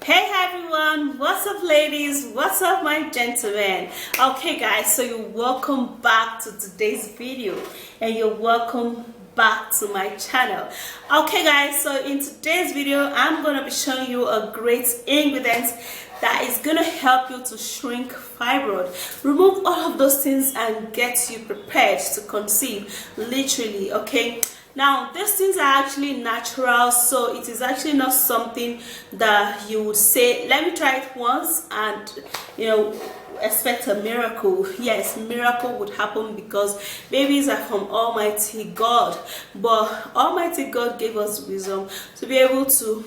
Hey everyone, what's up ladies, what's up my gentlemen? Okay guys, so you're welcome back to today's video and you're welcome back to my channel. Okay guys, so in today's video I'm gonna be showing you a great ingredient that is gonna help you to shrink fibroid, remove all of those things and get you prepared to conceive, literally. Okay, now these things are actually natural, so it is actually not something that you would say, let me try it once and expect a miracle. Yes, miracle would happen because babies are from Almighty God, but Almighty God gave us wisdom to be able to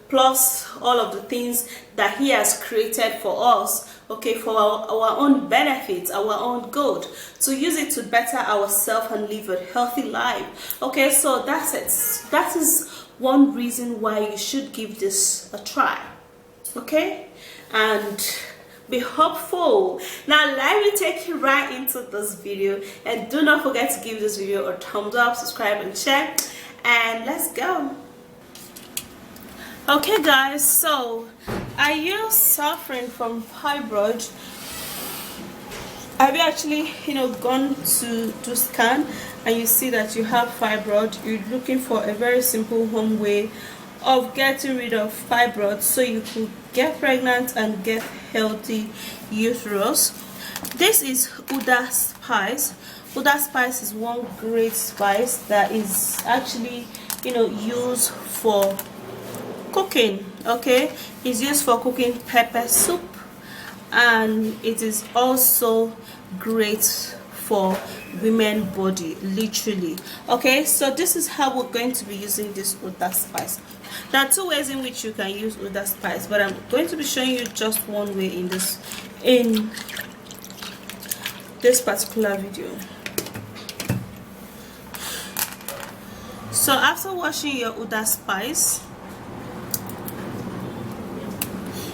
plus all of the things that He has created for us, okay, for our own benefit, our own good, to use it to better ourselves and live a healthy life. Okay, so that's it. That is one reason why you should give this a try. Okay, and be hopeful. Now let me take you right into this video, and do not forget to give this video a thumbs up, subscribe and share, and let's go. Okay guys, so are you suffering from fibroid? Have you actually gone to do scan and you see that you have fibroid? You're looking for a very simple home way of getting rid of fibroid so you could get pregnant and get healthy uterus. This is Uda spice. Uda spice is one great spice that is actually used for cooking. Okay, it's used for cooking pepper soup, and it is also great for women body, literally. Okay, so this is how we're going to be using this Uda spice. There are two ways in which you can use Uda spice, but I'm going to be showing you just one way in this particular video. So after washing your Uda spice,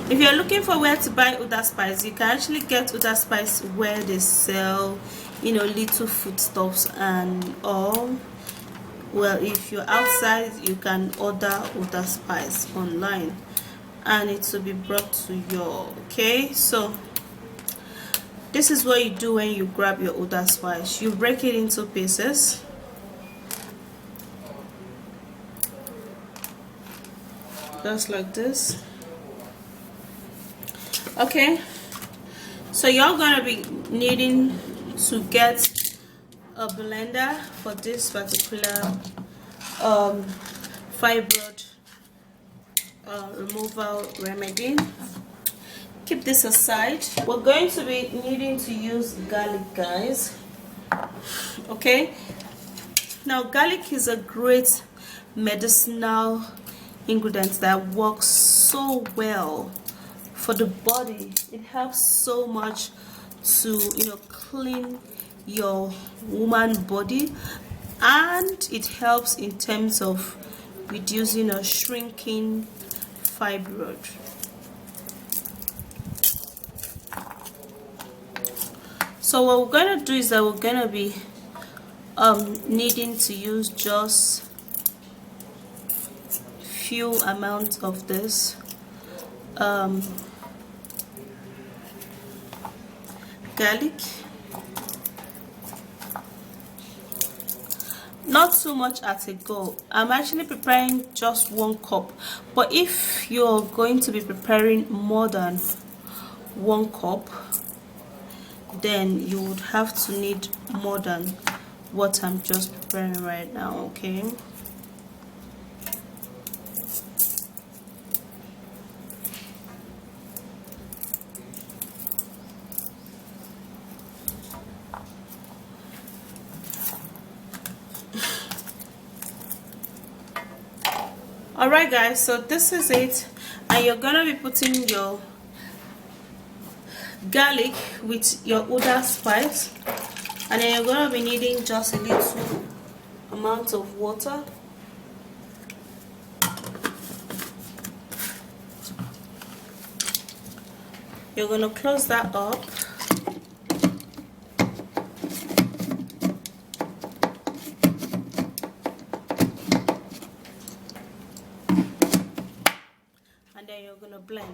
if you're looking for where to buy Uda spice, you can actually get Uda spice where they sell little foodstuffs and all. Well, if you're outside, you can order Uda spice online and it will be brought to your. Okay, so this is what you do when you grab your Uda spice. You break it into pieces. Just like this. Okay, so you're gonna be needing to get a blender for this particular fibroid removal remedy. Keep this aside. We're going to be needing to use garlic, guys. Okay, now garlic is a great medicinal ingredient that works so well for the body. It helps so much to clean your woman body, and it helps in terms of reducing or shrinking fibroid. So what we're going to do is that we're going to be needing to use just few amounts of this garlic, not too much at a go. I'm actually preparing just 1 cup, but if you're going to be preparing more than 1 cup, then you would have to need more than what I'm just preparing right now. Okay, alright guys, so this is it, and you're gonna be putting your garlic with your Uda spice, and then you're gonna be needing just a little amount of water. You're gonna close that up. and then you're gonna blend.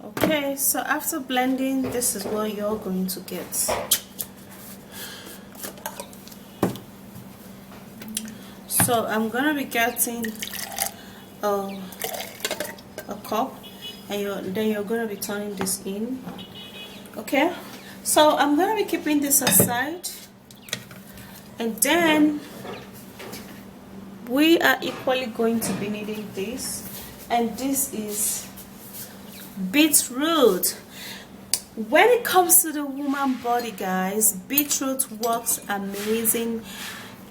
Okay, so after blending, this is what you're going to get. So I'm gonna be getting a cup, and then you're gonna be turning this in. Okay, so I'm gonna be keeping this aside, and then we are equally going to be needing this, and this is beetroot. When it comes to the woman body, guys, beetroot works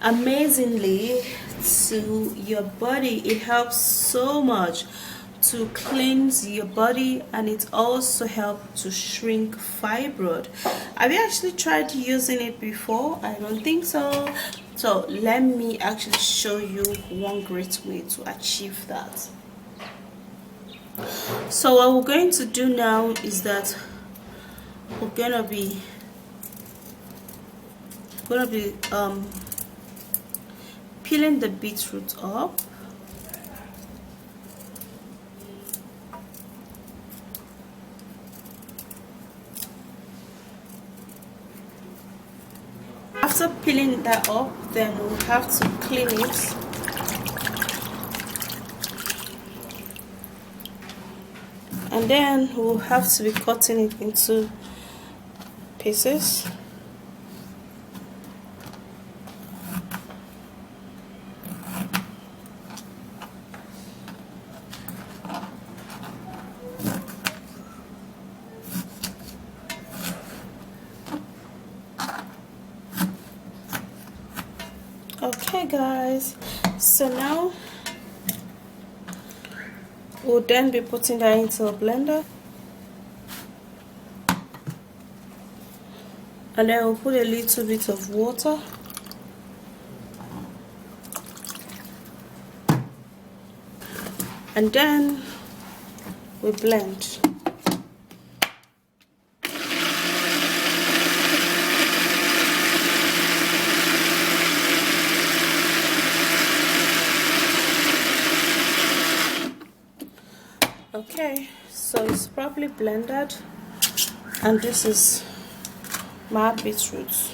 amazingly to your body. It helps so much to cleanse your body, and it also helps to shrink fibroid. Have you actually tried using it before? I don't think so. So let me actually show you one great way to achieve that. So what we're going to do now is that we're gonna be peeling the beetroot up. After peeling that up, then we'll have to clean it. And then we'll have to be cutting it into pieces. Okay guys, so now we'll then be putting that into a blender, and then we'll put a little bit of water, and then we blend. Okay, so it's properly blended, and this is my beetroot.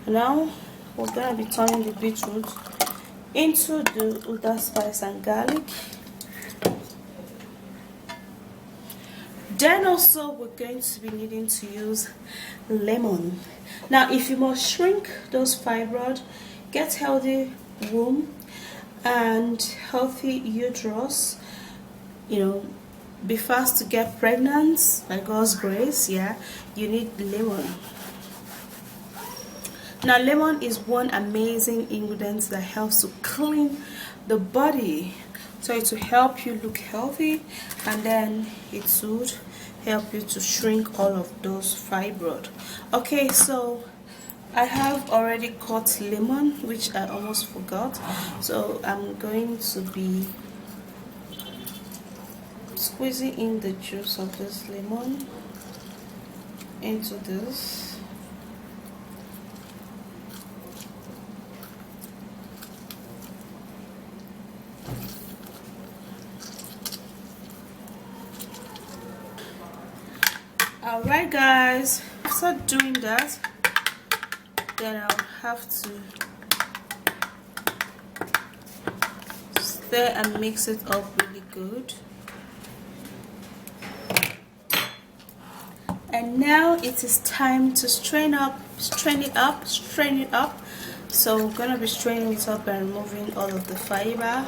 Now we're gonna be turning the beetroot into the allspice and garlic. Then also we're going to be needing to use lemon. Now if you must shrink those fibroids, get healthy womb and healthy uterus, you know, be fast to get pregnant by God's grace, yeah, you need lemon. Now lemon is one amazing ingredient that helps to clean the body, so it will help you look healthy, and then it would help you to shrink all of those fibroids. Okay, so I have already cut lemon, which I almost forgot, so I'm going to be squeezing in the juice of this lemon into this. Alright guys, after doing that, then I'll have to stir and mix it up really good. And now it is time to strain it up. So we're gonna be straining it up and removing all of the fiber.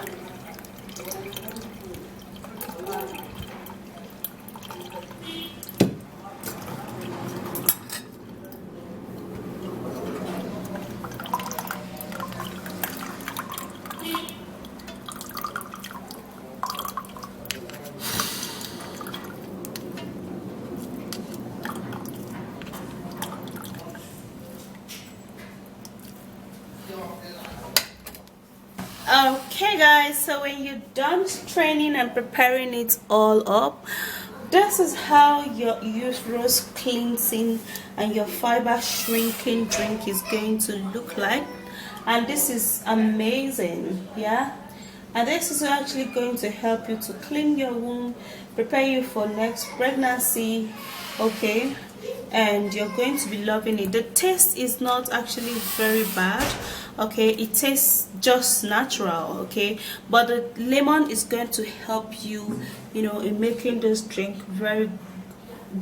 Okay guys, so when you're done straining and preparing it all up, this is how your uterus cleansing and your fiber shrinking drink is going to look like. And this is amazing, yeah. And this is actually going to help you to clean your womb, prepare you for next pregnancy, okay. And you're going to be loving it. The taste is not actually very bad, okay. It tastes just natural, okay, but the lemon is going to help you, you know, in making this drink very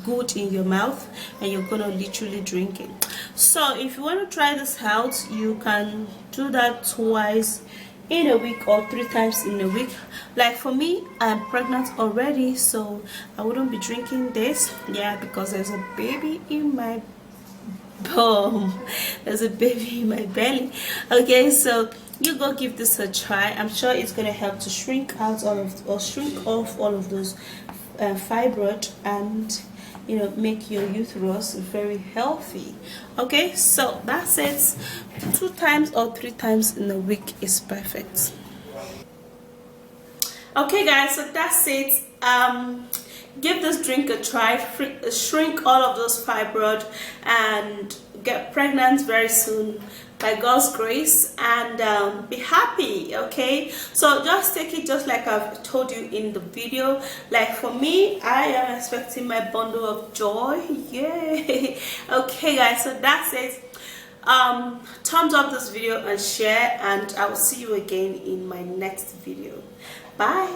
good in your mouth, and you're gonna literally drink it. So if you want to try this out, you can do that twice in a week or 3 times in a week. Like for me, I'm pregnant already, so I wouldn't be drinking this, yeah, because there's a baby in my bum, there's a baby in my belly, okay. So you go give this a try. I'm sure it's going to help to shrink out all of, or shrink off all of those fibroid, and you know, make your uterus very healthy, okay. So that's it. 2 times or 3 times in a week is perfect. Okay guys, so that's it. Give this drink a try, shrink all of those fibroid, and get pregnant very soon by God's grace, and be happy, okay. So just take it just like I've told you in the video. Like for me, I am expecting my bundle of joy, yay. Okay guys, so that's it. Thumbs up this video and share, and I will see you again in my next video. Bye.